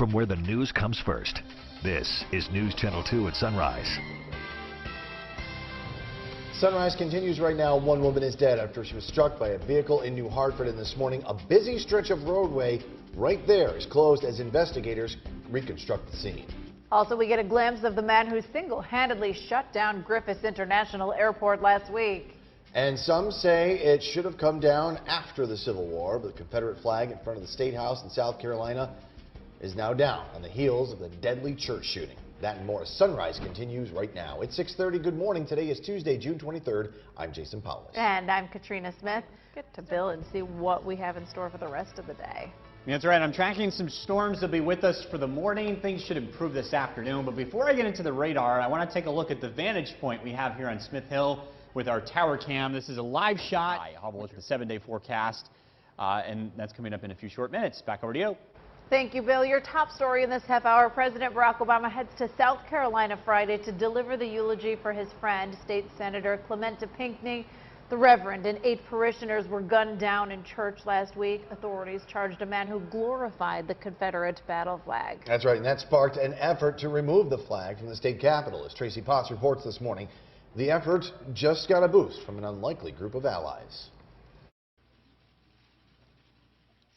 from where the news comes first. This is News Channel 2 at sunrise. Sunrise continues right now. One woman is dead after she was struck by a vehicle in New Hartford. And this morning, a busy stretch of roadway right there is closed as investigators reconstruct the scene. Also, we get a glimpse of the man who single-handedly shut down Griffiths International Airport last week. And some say it should have come down after the Civil War. But the Confederate flag in front of the State House in South Carolina is now down on the heels of the deadly church shooting. That and more. Sunrise continues right now. It's 6:30. Good morning. Today is Tuesday, June 23rd. I'm Jason Powers. And I'm Katrina Smith. Get to Bill and see what we have in store for the rest of the day. That's right. I'm tracking some storms that'll be with us for the morning. Things should improve this afternoon. But before I get into the radar, I want to take a look at the vantage point we have here on Smith Hill with our tower cam. This is a live shot with the 7-day forecast. And that's coming up in a few short minutes. Back over to you. Thank you, Bill. Your top story in this half hour, President Barack Obama heads to South Carolina Friday to deliver the eulogy for his friend, State Senator Clementa Pinckney. The Reverend and 8 parishioners were gunned down in church last week. Authorities charged a man who glorified the Confederate battle flag. That's right, and that sparked an effort to remove the flag from the state capitol. As Tracy Potts reports this morning, the effort just got a boost from an unlikely group of allies.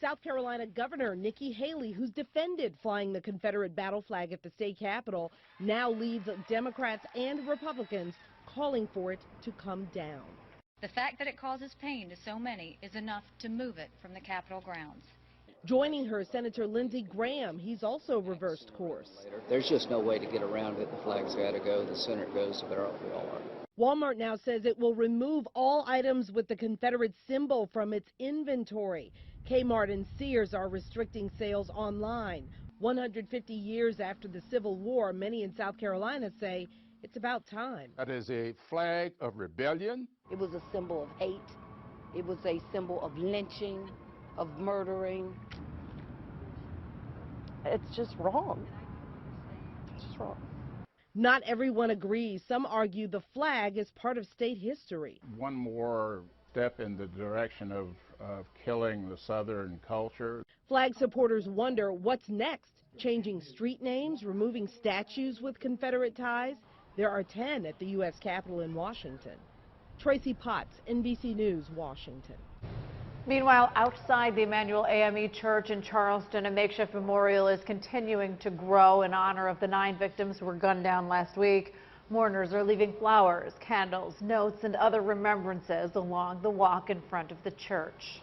South Carolina Governor Nikki Haley, who's defended flying the Confederate battle flag at the state capitol, now leads Democrats and Republicans calling for it to come down. The fact that it causes pain to so many is enough to move it from the Capitol grounds. Joining her, Senator Lindsey Graham. He's also reversed course. There's just no way to get around it. The flag's got to go. The Senate goes, so better off we all are. Walmart now says it will remove all items with the Confederate symbol from its inventory. Kmart and Sears are restricting sales online. 150 years after the Civil War, many in South Carolina say it's about time. That is a flag of rebellion. It was a symbol of hate. It was a symbol of lynching, of murdering. It's just wrong. It's just wrong. Not everyone agrees. Some argue the flag is part of state history. One more step in the direction of killing the Southern culture. Flag supporters wonder what's next. Changing street names, removing statues with Confederate ties. There are 10 at the U.S. Capitol in Washington. Tracy Potts, NBC News, Washington. Meanwhile, outside the Emmanuel AME Church in Charleston, a makeshift memorial is continuing to grow in honor of the 9 victims who were gunned down last week. Mourners are leaving flowers, candles, notes, and other remembrances along the walk in front of the church.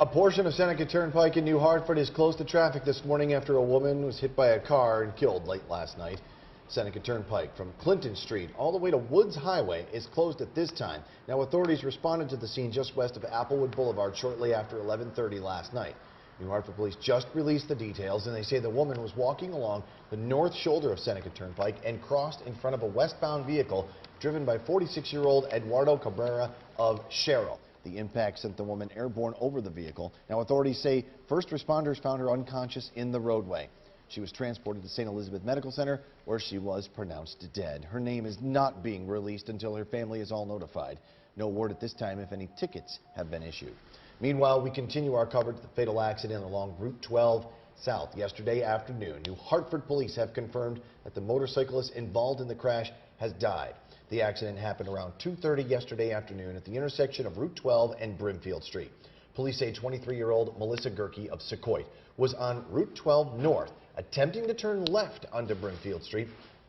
A portion of Seneca Turnpike in New Hartford is closed to traffic this morning after a woman was hit by a car and killed late last night. Seneca Turnpike from Clinton Street all the way to Woods Highway is closed at this time. Now, authorities responded to the scene just west of Applewood Boulevard shortly after 11:30 last night. New Hartford police just released the details, and they say the woman was walking along the north shoulder of Seneca Turnpike and crossed in front of a westbound vehicle driven by 46-year-old Eduardo Cabrera of Sherrill. The impact sent the woman airborne over the vehicle. Now, authorities say first responders found her unconscious in the roadway. She was transported to St. Elizabeth Medical Center, where she was pronounced dead. Her name is not being released until her family is all notified. No word at this time if any tickets have been issued. Meanwhile, we continue our coverage of the fatal accident along Route 12 South yesterday afternoon. New Hartford police have confirmed that the motorcyclist involved in the crash has died. The accident happened around 2:30 yesterday afternoon at the intersection of Route 12 and Brimfield Street. Police say 23-year-old Melissa Gerke of Secoit was on Route 12 North, attempting to turn left onto Brimfield Street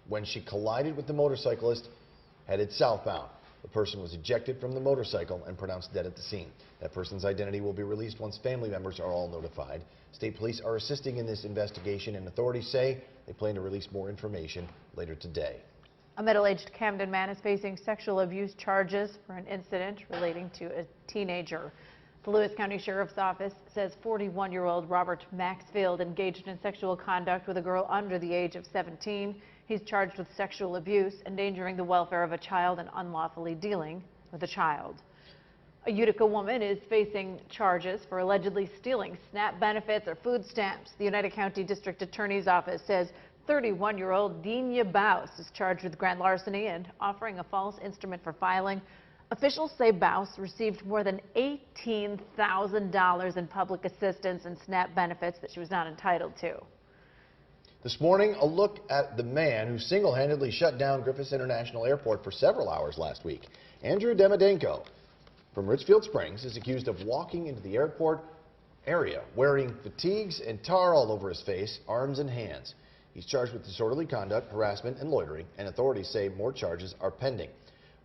when she collided with the motorcyclist headed southbound. The person was ejected from the motorcycle and pronounced dead at the scene. That person's identity will be released once family members are all notified. State police are assisting in this investigation, and authorities say they plan to release more information later today. A middle-aged Camden man is facing sexual abuse charges for an incident relating to a teenager. The Lewis County Sheriff's Office says 41-year-old Robert Maxfield engaged in sexual conduct with a girl under the age of 17. He's charged with sexual abuse, endangering the welfare of a child, and unlawfully dealing with a child. A Utica woman is facing charges for allegedly stealing SNAP benefits or food stamps. The United County District Attorney's Office says 31-year-old Dina Baus is charged with grand larceny and offering a false instrument for filing. Officials say Baus received more than $18,000 in public assistance and SNAP benefits that she was not entitled to. This morning, a look at the man who single-handedly shut down Griffith International Airport for several hours last week. Andrew Demidенko from Richfield Springs is accused of walking into the airport area wearing fatigues and tar all over his face, arms and hands. He's charged with disorderly conduct, harassment, and loitering, and authorities say more charges are pending.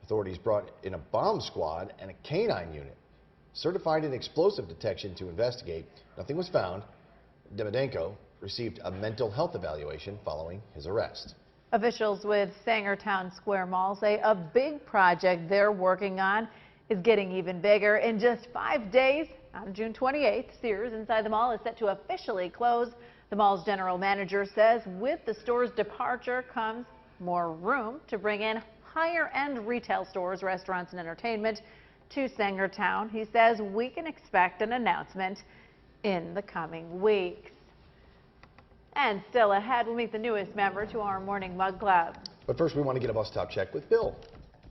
Authorities brought in a bomb squad and a canine unit certified in explosive detection to investigate. Nothing was found. Demidenko received a mental health evaluation following his arrest. Officials with Sangertown Square Mall say a big project they're working on is getting even bigger. In just 5 days, on June 28th, Sears inside the mall is set to officially close. The mall's general manager says with the store's departure comes more room to bring in higher-end retail stores, restaurants, and entertainment to Sangertown. He says we can expect an announcement in the coming weeks. And still ahead, we'll meet the newest member to our morning mug club. But first, we want to get a bus stop check with Bill.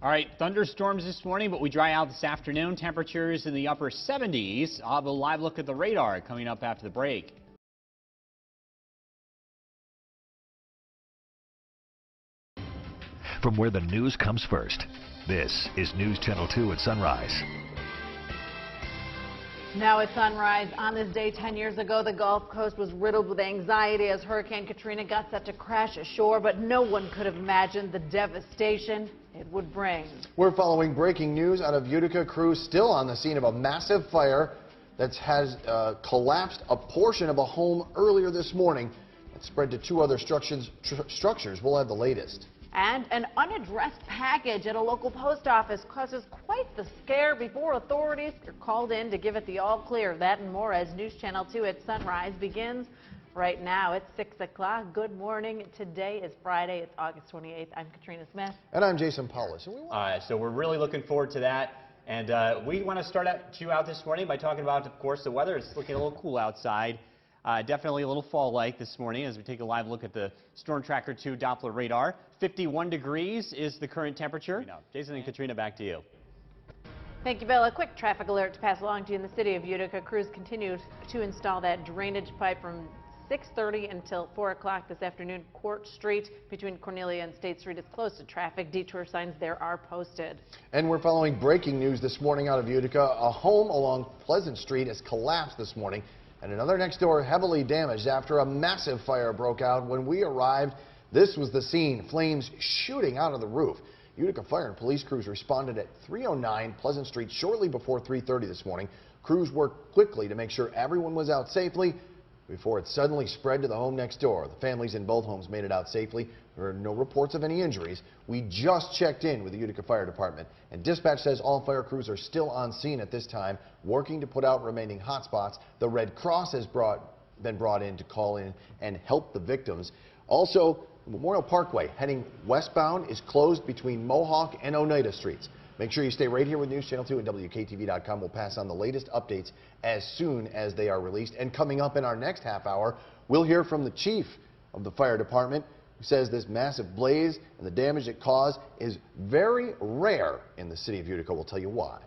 All right, thunderstorms this morning, but we dry out this afternoon. Temperatures in the upper 70s. I'll have a live look at the radar coming up after the break. From where the news comes first, this is News Channel 2 at sunrise. Now at sunrise, on this day 10 years ago, the Gulf Coast was riddled with anxiety as Hurricane Katrina got set to crash ashore, but no one could have imagined the devastation it would bring. We're following breaking news out of Utica. Crews still on the scene of a massive fire that has collapsed a portion of a home earlier this morning. It spread to 2 other structures. We'll have the latest. And an unaddressed package at a local post office causes quite the scare before authorities are called in to give it the all clear. That and more as News Channel 2 at sunrise begins right now at 6 o'clock. Good morning. Today is Friday. It's August 28th. I'm Katrina Smith. And I'm Jason Paulus. So we're really looking forward to that. And we want to start you out this morning by talking about, of course, the weather. It's looking a little cool outside. Definitely a little fall-like this morning as we take a live look at the Storm Tracker 2 Doppler radar. 51 degrees is the current temperature. Jason and Katrina, back to you. Thank you, Bill. A quick traffic alert to pass along to you in the city of Utica. Crews continue to install that drainage pipe from 6:30 until 4 o'clock this afternoon. Court Street between Cornelia and State Street is closed to traffic. Detour signs there are posted. And we're following breaking news this morning out of Utica. A home along Pleasant Street has collapsed this morning, and another next door heavily damaged after a massive fire broke out. When we arrived, this was the scene, flames shooting out of the roof. Utica Fire and Police crews responded at 309 Pleasant Street shortly before 3:30 this morning. Crews worked quickly to make sure everyone was out safely before it suddenly spread to the home next door. The families in both homes made it out safely. There are no reports of any injuries. We just checked in with the Utica Fire Department, and dispatch says all fire crews are still on scene at this time, working to put out remaining hot spots. The Red Cross has been brought in to call in and help the victims. Also, Memorial Parkway heading westbound is closed between Mohawk and Oneida Streets. Make sure you stay right here with News Channel 2 and WKTV.com. We'll pass on the latest updates as soon as they are released. And coming up in our next half hour, we'll hear from the chief of the fire department, who says this massive blaze and the damage it caused is very rare in the city of Utica. We'll tell you why.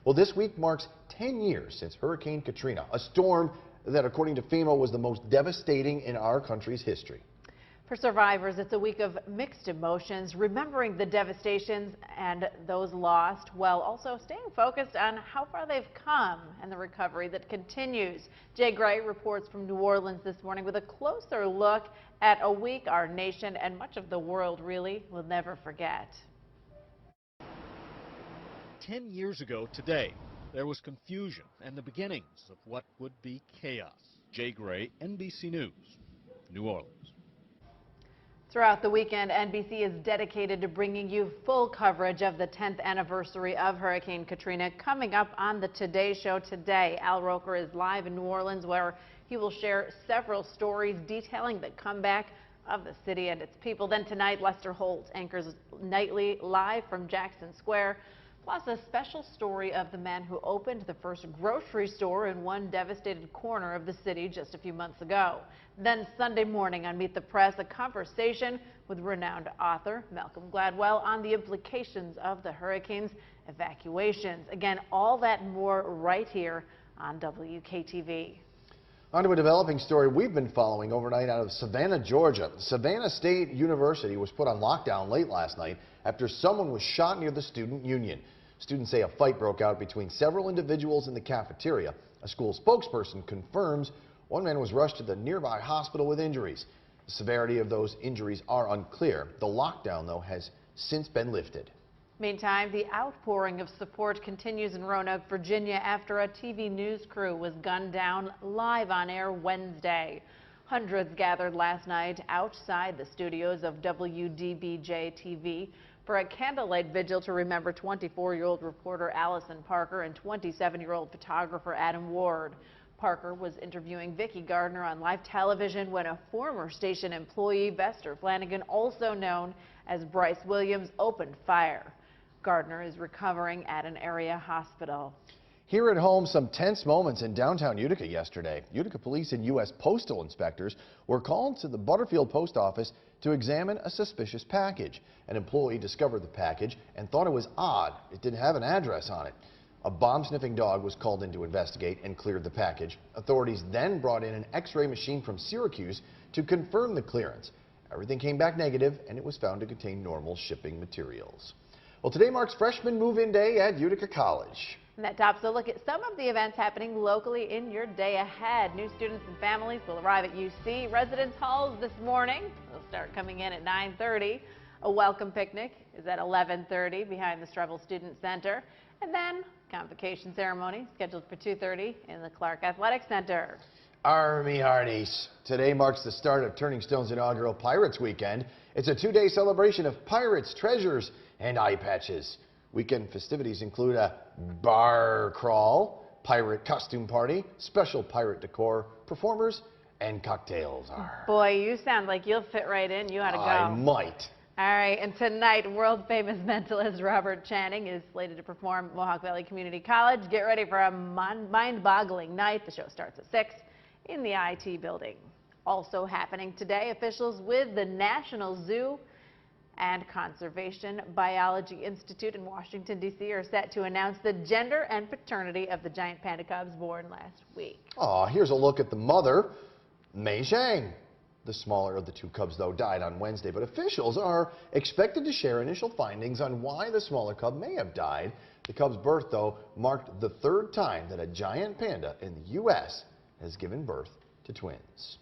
Well, this week marks 10 years since Hurricane Katrina, a storm that, according to FEMA, was the most devastating in our country's history. For survivors, it's a week of mixed emotions, remembering the devastations and those lost, while also staying focused on how far they've come and the recovery that continues. Jay Gray reports from New Orleans this morning with a closer look at a week our nation and much of the world really will never forget. 10 years ago today, there was confusion and the beginnings of what would be chaos. Jay Gray, NBC News, New Orleans. Throughout the weekend, NBC is dedicated to bringing you full coverage of the 10th anniversary of Hurricane Katrina. Coming up on the Today Show today, Al Roker is live in New Orleans, where he will share several stories detailing the comeback of the city and its people. Then tonight, Lester Holt anchors nightly live from Jackson Square, plus a special story of the man who opened the first grocery store in one devastated corner of the city just a few months ago. Then Sunday morning on Meet the Press, a conversation with renowned author Malcolm Gladwell on the implications of the hurricane's evacuations. Again, all that and more right here on WKTV. On to a developing story we've been following overnight out of Savannah, Georgia. Savannah State University was put on lockdown late last night after someone was shot near the student union. Students say a fight broke out between several individuals in the cafeteria. A school spokesperson confirms one man was rushed to the nearby hospital with injuries. The severity of those injuries are unclear. The lockdown, though, has since been lifted. Meantime, the outpouring of support continues in Roanoke, Virginia, after a TV news crew was gunned down live on air Wednesday. Hundreds gathered last night outside the studios of WDBJ-TV for a candlelight vigil to remember 24-year-old reporter Allison Parker and 27-year-old photographer Adam Ward. Parker was interviewing Vicki Gardner on live television when a former station employee, Vester Flanagan, also known as Bryce Williams, opened fire. Gardner is recovering at an area hospital. Here at home, some tense moments in downtown Utica yesterday. Utica police and U.S. postal inspectors were called to the Butterfield post office to examine a suspicious package. An employee discovered the package and thought it was odd. It didn't have an address on it. A bomb-sniffing dog was called in to investigate and cleared the package. Authorities then brought in an X-ray machine from Syracuse to confirm the clearance. Everything came back negative, and it was found to contain normal shipping materials. Well, today marks freshman move-in day at Utica College. And that tops a look at some of the events happening locally in your day ahead. New students and families will arrive at UC residence halls this morning. They'll start coming in at 9:30. A welcome picnic is at 11:30 behind the Strevel Student Center. And then convocation ceremony scheduled for 2:30 in the Clark Athletic Center. Army Hearties. Today marks the start of Turning Stone's inaugural Pirates Weekend. It's a two-day celebration of pirates, treasures, and eye patches. Weekend festivities include a bar crawl, pirate costume party, special pirate decor, performers, and cocktails. Boy, you sound like you'll fit right in. You ought to go. I might. All right, and tonight, world-famous mentalist Robert Channing is slated to perform at Mohawk Valley Community College. Get ready for a mind-boggling night. The show starts at 6 in the IT building. Also happening today, officials with the National Zoo and Conservation Biology Institute in Washington, D.C. are set to announce the gender and paternity of the giant panda cubs born last week. Here's a look at the mother, Mei Zhang. The smaller of the two cubs, though, died on Wednesday, but officials are expected to share initial findings on why the smaller cub may have died. The cub's birth, though, marked the third time that a giant panda in the U.S. has given birth to twins.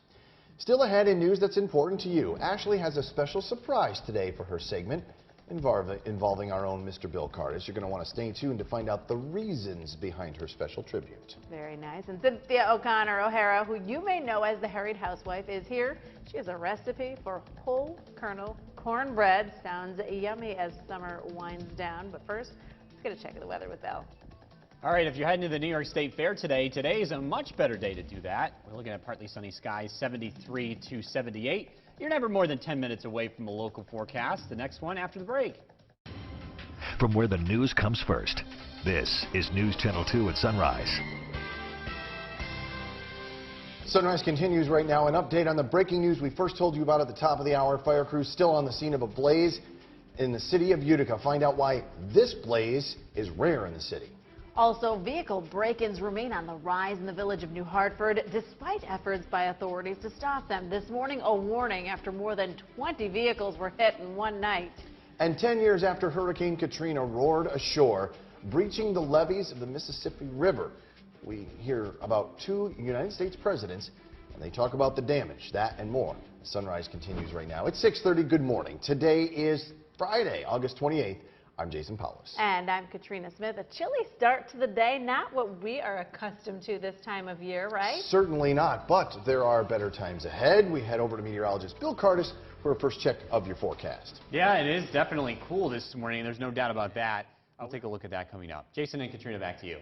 Still ahead in news that's important to you, Ashley has a special surprise today for her segment involving our own Mr. Bill Curtis. You're going to want to stay tuned to find out the reasons behind her special tribute. Very nice. And Cynthia O'Connor-O'Hara, who you may know as the Harried Housewife, is here. She has a recipe for whole kernel cornbread. Sounds yummy as summer winds down. But first, let's get a check of the weather with Belle. All right, if you're heading to the New York State Fair today, today is a much better day to do that. We're looking at partly sunny skies, 73 to 78. You're never more than 10 minutes away from a local forecast. The next one after the break. From where the news comes first, this is News Channel 2 at Sunrise. Sunrise continues right now. An update on the breaking news we first told you about at the top of the hour. Fire crews still on the scene of a blaze in the city of Utica. Find out why this blaze is rare in the city. Also, vehicle break-ins remain on the rise in the village of New Hartford, despite efforts by authorities to stop them. This morning, a warning after more than 20 vehicles were hit in one night. And 10 years after Hurricane Katrina roared ashore, breaching the levees of the Mississippi River, we hear about two United States presidents, and they talk about the damage, that and more. Sunrise continues right now. It's 6:30. Good morning. Today is Friday, August 28th. I'm Jason Powers. And I'm Katrina Smith. A chilly start to the day, not what we are accustomed to this time of year, right? Certainly not, but there are better times ahead. We head over to meteorologist Bill Curtis for a first check of your forecast. Yeah, it is definitely cool this morning. There's no doubt about that. I'll take a look at that coming up. Jason and Katrina, back to you.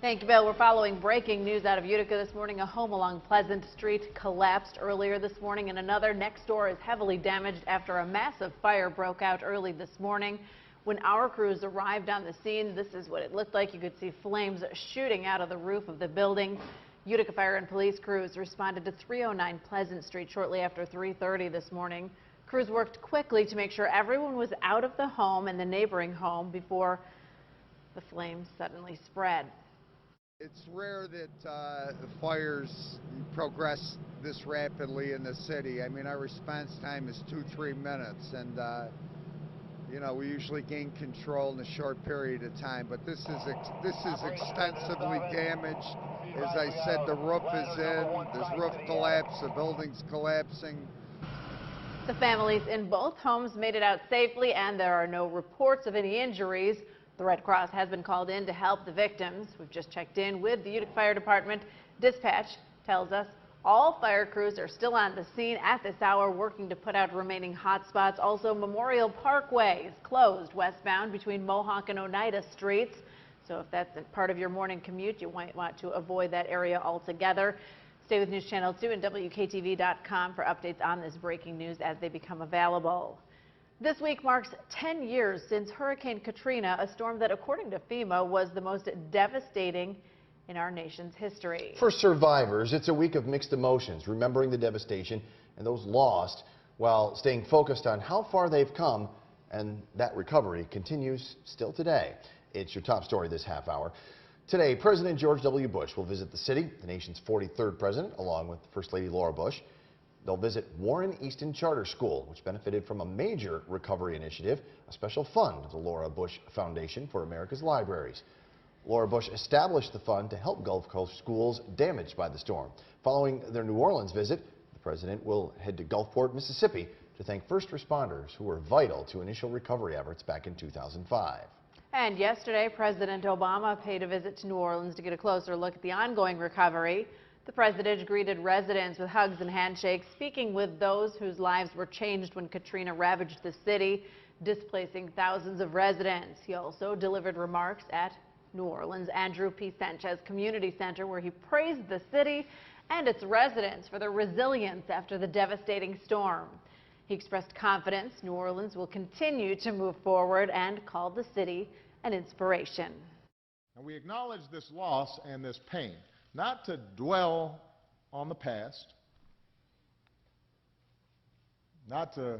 Thank you, Bill. We're following breaking news out of Utica this morning. A home along Pleasant Street collapsed earlier this morning, and another next door is heavily damaged after a massive fire broke out early this morning. When our crews arrived on the scene, this is what it looked like. You could see flames shooting out of the roof of the building. Utica Fire and Police crews responded to 309 Pleasant Street shortly after 3:30 this morning. Crews worked quickly to make sure everyone was out of the home and the neighboring home before the flames suddenly spread. It's rare that fires progress this rapidly in the city. I mean, our response time is 2-3 minutes, and you know, we usually gain control in a short period of time. But this is extensively damaged. As I said, the roof is in. There's roof collapse. The building's collapsing. The families in both homes made it out safely, and there are no reports of any injuries. The Red Cross has been called in to help the victims. We've just checked in with the Utica Fire Department. Dispatch tells us all fire crews are still on the scene at this hour, working to put out remaining hot spots. Also, Memorial Parkway is closed westbound between Mohawk and Oneida Streets. So if that's part of your morning commute, you might want to avoid that area altogether. Stay with News Channel 2 and WKTV.com for updates on this breaking news as they become available. This week marks 10 years since Hurricane Katrina, a storm that, according to FEMA, was the most devastating in our nation's history. For survivors, it's a week of mixed emotions, remembering the devastation and those lost while staying focused on how far they've come, and that recovery continues still today. It's your top story this half hour. Today, President George W. Bush will visit the city, the nation's 43rd president, along with First Lady Laura Bush. They'll visit Warren Easton Charter School, which benefited from a major recovery initiative, a special fund of the Laura Bush Foundation for America's Libraries. Laura Bush established the fund to help Gulf Coast schools damaged by the storm. Following their New Orleans visit, the president will head to Gulfport, Mississippi to thank first responders who were vital to initial recovery efforts back in 2005. And yesterday, President Obama paid a visit to New Orleans to get a closer look at the ongoing recovery. The president greeted residents with hugs and handshakes, speaking with those whose lives were changed when Katrina ravaged the city, displacing thousands of residents. He also delivered remarks at New Orleans' Andrew P. Sanchez Community Center, where he praised the city and its residents for their resilience after the devastating storm. He expressed confidence New Orleans will continue to move forward and called the city an inspiration. And we acknowledge this loss and this pain, not to dwell on the past, not to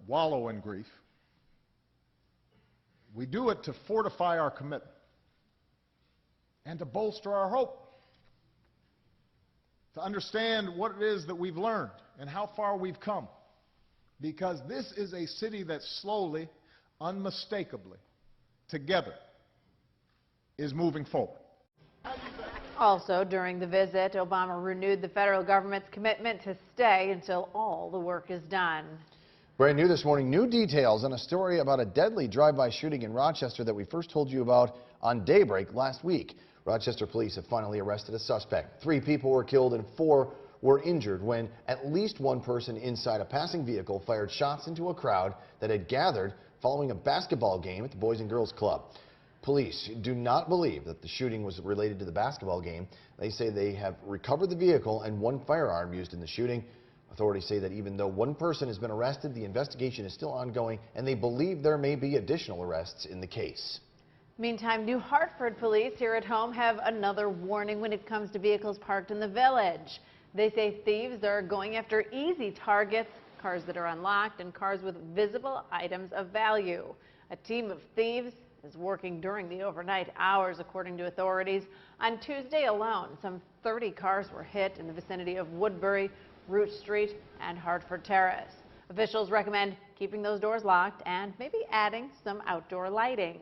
wallow in grief. We do it to fortify our commitment and to bolster our hope, to understand what it is that we've learned and how far we've come, because this is a city that slowly, unmistakably, together, is moving forward. Also, during the visit, Obama renewed the federal government's commitment to stay until all the work is done. Brand new this morning, new details on a story about a deadly drive-by shooting in Rochester that we first told you about on Daybreak last week. Rochester police have finally arrested a suspect. 3 people were killed and 4 were injured when at least one person inside a passing vehicle fired shots into a crowd that had gathered following a basketball game at the Boys and Girls Club. Police do not believe that the shooting was related to the basketball game. They say they have recovered the vehicle and 1 firearm used in the shooting. Authorities say that even though 1 person has been arrested, the investigation is still ongoing, and they believe there may be additional arrests in the case. Meantime, New Hartford police here at home have another warning when it comes to vehicles parked in the village. They say thieves are going after easy targets, cars that are unlocked and cars with visible items of value. A team of thieves is working during the overnight hours, according to authorities. On Tuesday alone, some 30 cars were hit in the vicinity of Woodbury, Root Street, and Hartford Terrace. Officials recommend keeping those doors locked and maybe adding some outdoor lighting.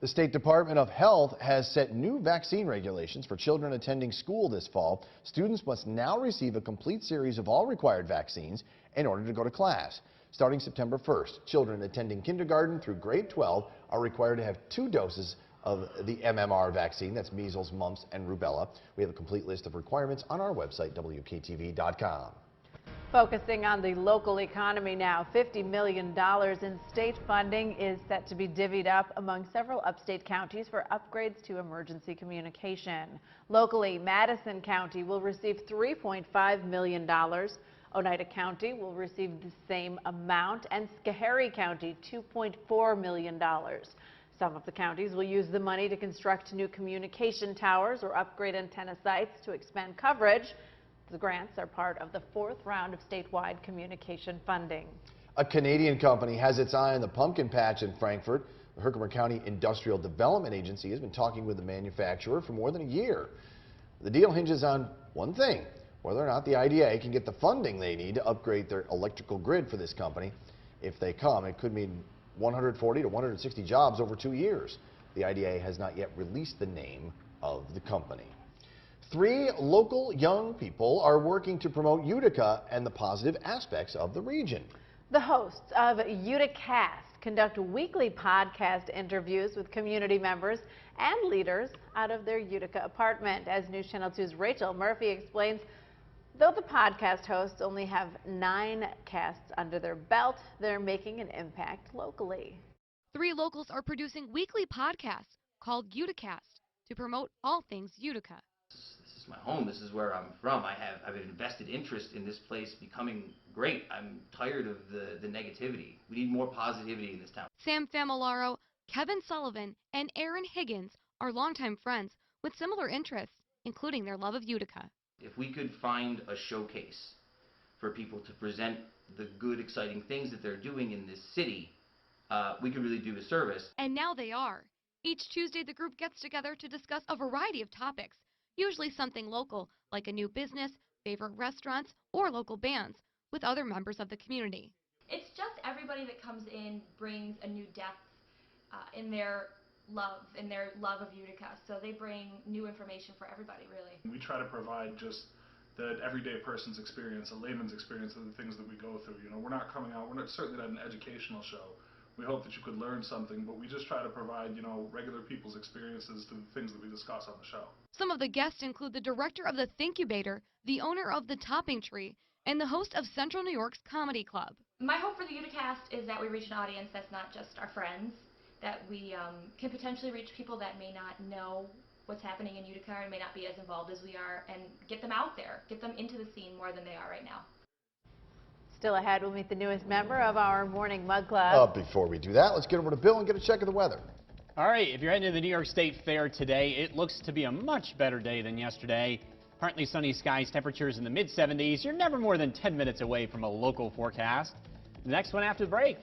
The State Department of Health has set new vaccine regulations for children attending school this fall. Students must now receive a complete series of all required vaccines in order to go to class. Starting September 1st, children attending kindergarten through grade 12 are required to have 2 doses of the MMR vaccine, that's measles, mumps, and rubella. We have a complete list of requirements on our website, WKTV.com. Focusing on the local economy now, $50 million in state funding is set to be divvied up among several upstate counties for upgrades to emergency communication. Locally, Madison County will receive $3.5 million. Oneida County will receive the same amount, and Schoharie County $2.4 million. Some of the counties will use the money to construct new communication towers or upgrade antenna sites to expand coverage. The grants are part of the 4th round of statewide communication funding. A Canadian company has its eye on the pumpkin patch in Frankfort. The Herkimer County Industrial Development Agency has been talking with the manufacturer for more than a year. The deal hinges on one thing: whether or not the IDA can get the funding they need to upgrade their electrical grid for this company. If they come, it could mean 140 to 160 jobs over 2 years. The IDA has not yet released the name of the company. 3 local young people are working to promote Utica and the positive aspects of the region. The hosts of Uticast conduct weekly podcast interviews with community members and leaders out of their Utica apartment. As News Channel 2's Rachel Murphy explains, though the podcast hosts only have 9 casts under their belt, they're making an impact locally. 3 locals are producing weekly podcasts called Uticast to promote all things Utica. This is my home. This is where I'm from. I have an invested interest in this place becoming great. I'm tired of the negativity. We need more positivity in this town. Sam Familaro, Kevin Sullivan, and Aaron Higgins are longtime friends with similar interests, including their love of Utica. If we could find a showcase for people to present the good, exciting things that they're doing in this city, we could really do a service. And now they are. Each Tuesday, the group gets together to discuss a variety of topics, usually something local, like a new business, favorite restaurants, or local bands, with other members of the community. It's just everybody that comes in brings a new depth in their love of Utica. So they bring new information for everybody, really. We try to provide just the everyday person's experience, a layman's experience of the things that we go through. You know, we're not coming out, certainly not an educational show. We hope that you could learn something, but we just try to provide, you know, regular people's experiences to the things that we discuss on the show. Some of the guests include the director of the Thinkubator, the owner of the Topping Tree, and the host of Central New York's Comedy Club. My hope for the Uticast is that we reach an audience that's not just our friends, that we can potentially reach people that may not know what's happening in Utica and may not be as involved as we are, and get them out there, get them into the scene more than they are right now. Still ahead, we'll meet the newest member of our Morning Mug Club. Before we do that, let's get over to Bill and get a check of the weather. All right, if you're heading to the New York State Fair today, it looks to be a much better day than yesterday. Partly sunny skies, temperatures in the mid-70s. You're never more than 10 minutes away from a local forecast. The next one after the break.